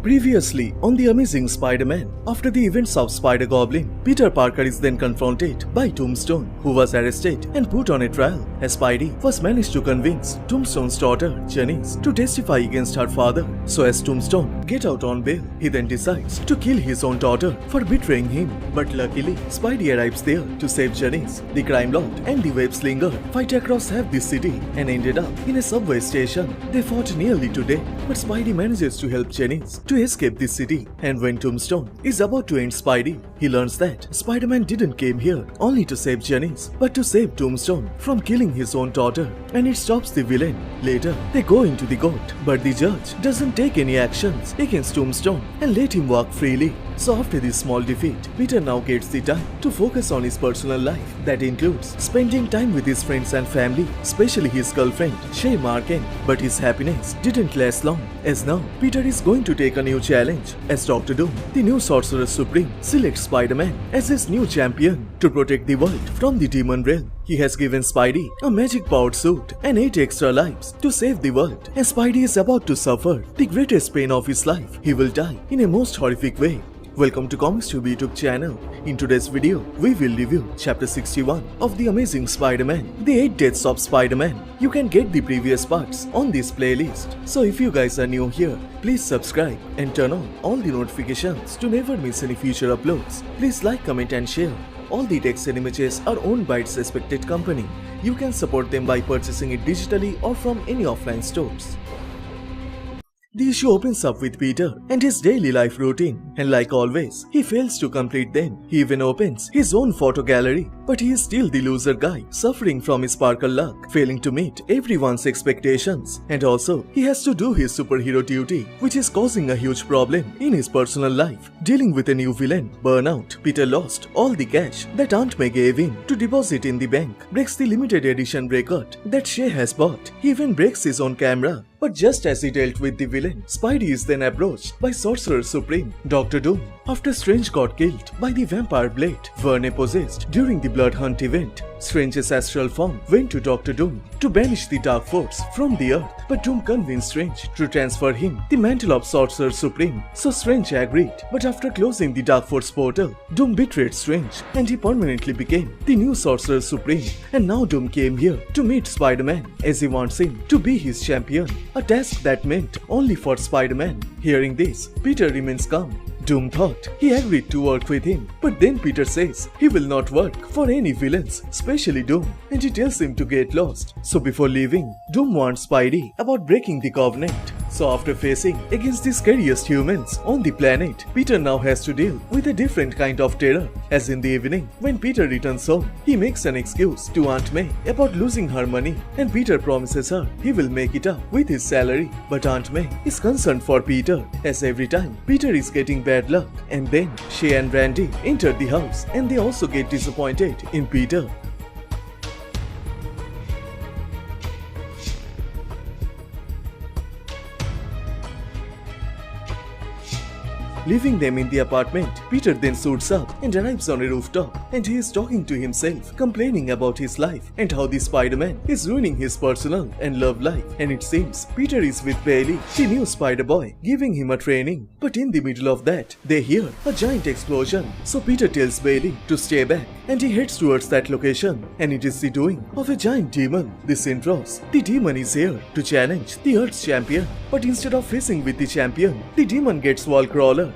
Previously on The Amazing Spider-Man, after the events of Spider-Goblin, Peter Parker is then confronted by Tombstone, who was arrested and put on a trial, as Spidey was managed to convince Tombstone's daughter, Janice, to testify against her father. So as Tombstone get out on bail, he then decides to kill his own daughter for betraying him. But luckily, Spidey arrives there to save Janice. The crime lord and the web slinger fight across half the city and ended up in a subway station. They fought nearly to death, but Spidey manages to help Janice to escape the city. And when Tombstone is about to end Spidey, he learns that Spider-Man didn't came here only to save Janice, but to save Tombstone from killing his own daughter, and it stops the villain. Later, they go into the court, but the judge doesn't take any actions against Tombstone and let him walk freely. So after this small defeat, Peter now gets the time to focus on his personal life. That includes spending time with his friends and family, especially his girlfriend, Shay Marken. But his happiness didn't last long, as now Peter is going to take a new challenge, as Dr. Doom, the new Sorcerer Supreme, selects Spider-Man as his new champion to protect the world from the demon realm. He has given Spidey a magic-powered suit and 8 extra lives to save the world. As Spidey is about to suffer the greatest pain of his life, he will die in a most horrific way. Welcome to Comicstube YouTube channel. In today's video, we will review Chapter 61 of The Amazing Spider-Man, The 8 Deaths of Spiderman. You can get the previous parts on this playlist. So if you guys are new here, please subscribe and turn on all the notifications to never miss any future uploads. Please like, comment and share. All the text and images are owned by its respected company. You can support them by purchasing it digitally or from any offline stores. The issue opens up with Peter and his daily life routine, and like always, he fails to complete them. He even opens his own photo gallery, but he is still the loser guy, suffering from his sparkle luck, failing to meet everyone's expectations. And also, he has to do his superhero duty, which is causing a huge problem in his personal life. Dealing with a new villain, Burnout, Peter lost all the cash that Aunt May gave him to deposit in the bank, breaks the limited edition record that Shay has bought. He even breaks his own camera. But just as he dealt with the villain, Spidey is then approached by Sorcerer Supreme, Dr. Doom. After Strange got killed by the vampire blade Verne possessed during the Blood Hunt event, Strange's astral form went to Dr. Doom to banish the dark force from the earth, but Doom convinced Strange to transfer him the mantle of Sorcerer Supreme, so Strange agreed. But after closing the dark force portal, Doom betrayed Strange and he permanently became the new Sorcerer Supreme. And now Doom came here to meet Spider-Man, as he wants him to be his champion, a task that meant only for Spider-Man. Hearing this, Peter remains calm. Doom thought he agreed to work with him, but then Peter says he will not work for any villains, especially Doom, and he tells him to get lost. So before leaving, Doom warns Spidey about breaking the covenant. So after facing against the scariest humans on the planet, Peter now has to deal with a different kind of terror. As in the evening, when Peter returns home, he makes an excuse to Aunt May about losing her money, and Peter promises her he will make it up with his salary. But Aunt May is concerned for Peter, as every time Peter is getting bad luck. And then Shay and Randy enter the house, and they also get disappointed in Peter. Leaving them in the apartment, Peter then suits up and arrives on a rooftop, and he is talking to himself, complaining about his life and how the Spider-Man is ruining his personal and love life. And it seems Peter is with Bailey, the new Spider-Boy, giving him a training. But in the middle of that, they hear a giant explosion. So Peter tells Bailey to stay back, and he heads towards that location, and it is the doing of a giant demon, the Synthros. The demon is here to challenge the Earth's champion, but instead of facing with the champion, the demon gets wall crawler.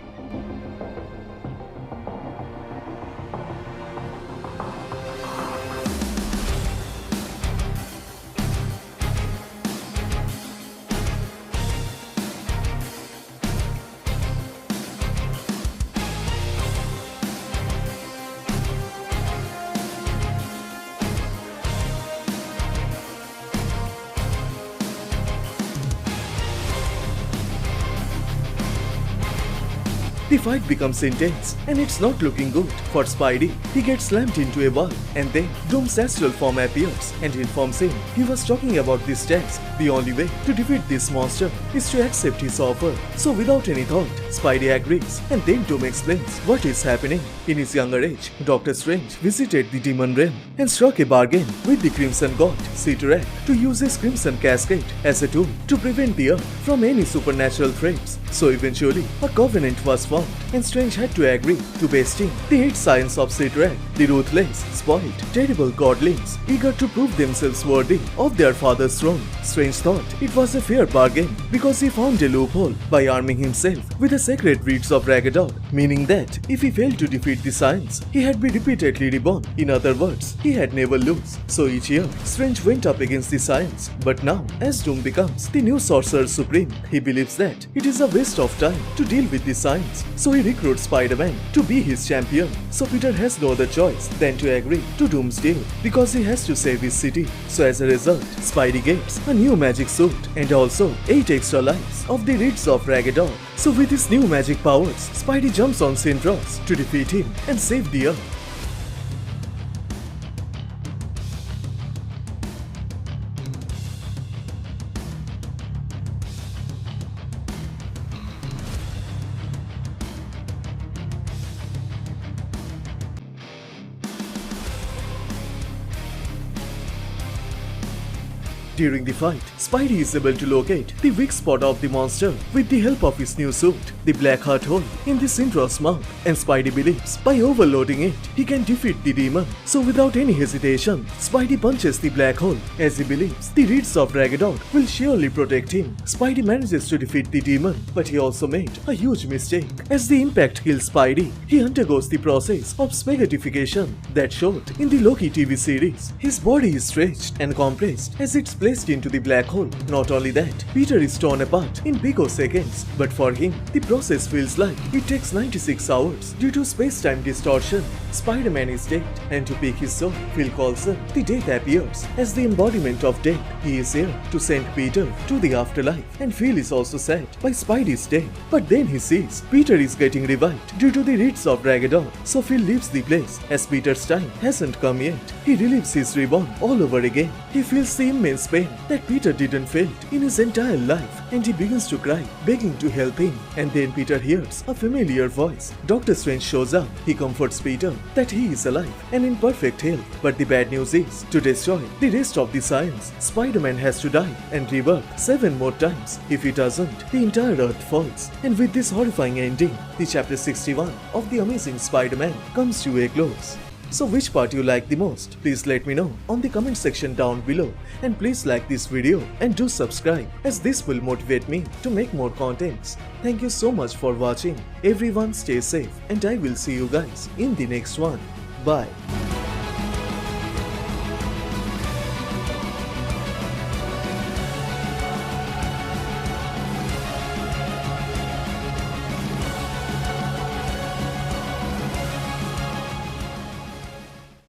the fight becomes intense and it's not looking good for Spidey. He gets slammed into a wall and then Doom's astral form appears and informs him he was talking about this task. The only way to defeat this monster is to accept his offer. So without any thought, Spidey agrees and then Doom explains what is happening. In his younger age, Doctor Strange visited the demon realm and struck a bargain with the Crimson God, Citrak, to use his Crimson Cascade as a tool to prevent the Earth from any supernatural threats. So eventually, a covenant was formed and Strange had to agree to best him the 8 scions of Citrak, the ruthless, spoiled, terrible godlings, eager to prove themselves worthy of their father's throne. Strange thought it was a fair bargain because he found a loophole by arming himself with the sacred reeds of Ragador, meaning that if he failed to defeat the scions, he had been repeatedly reborn. In other words, he had never lose. So each year, Strange went up against the scions. But now, as Doom becomes the new Sorcerer Supreme, he believes that it is a waste of time to deal with the scions. So he recruits Spider-Man to be his champion. So Peter has no other choice than to agree to Doom's deal because he has to save his city. So as a result, Spidey gets a new magic suit and also 8 extra lives of the reeds of Ragador. So with his new magic powers, Spidey jumps on Sindros to defeat him and save the Earth. During the fight, Spidey is able to locate the weak spot of the monster with the help of his new suit, the black heart hole in the Sindros mouth, and Spidey believes by overloading it, he can defeat the demon. So without any hesitation, Spidey punches the black hole as he believes the reeds of Ragador will surely protect him. Spidey manages to defeat the demon, but he also made a huge mistake. As the impact kills Spidey, he undergoes the process of Spaghettification that showed in the Loki TV series. His body is stretched and compressed as it's placed into the black hole. Not only that, Peter is torn apart in picoseconds, but for him, the process feels like it takes 96 hours due to space-time distortion. Spider-Man is dead, and to pick his soul, Phil Coulson, the Death appears as the embodiment of death. He is here to send Peter to the afterlife, and Phil is also sad by Spidey's death. But then he sees Peter is getting revived due to the reeds of Ragador, so Phil leaves the place as Peter's time hasn't come yet. He relives his reborn all over again. He feels the immense pain that Peter didn't feel in his entire life, and he begins to cry, begging to help him. And then Peter hears a familiar voice. Doctor Strange shows up. He comforts Peter that he is alive and in perfect health. But the bad news is, to destroy the rest of the science, Spider-Man has to die and rebirth 7 more times. If he doesn't, the entire Earth falls. And with this horrifying ending, the chapter 61 of The Amazing Spider-Man comes to a close. So which part you like the most? Please let me know on the comment section down below, and please like this video and do subscribe as this will motivate me to make more contents. Thank you so much for watching. Everyone stay safe and I will see you guys in the next one. Bye.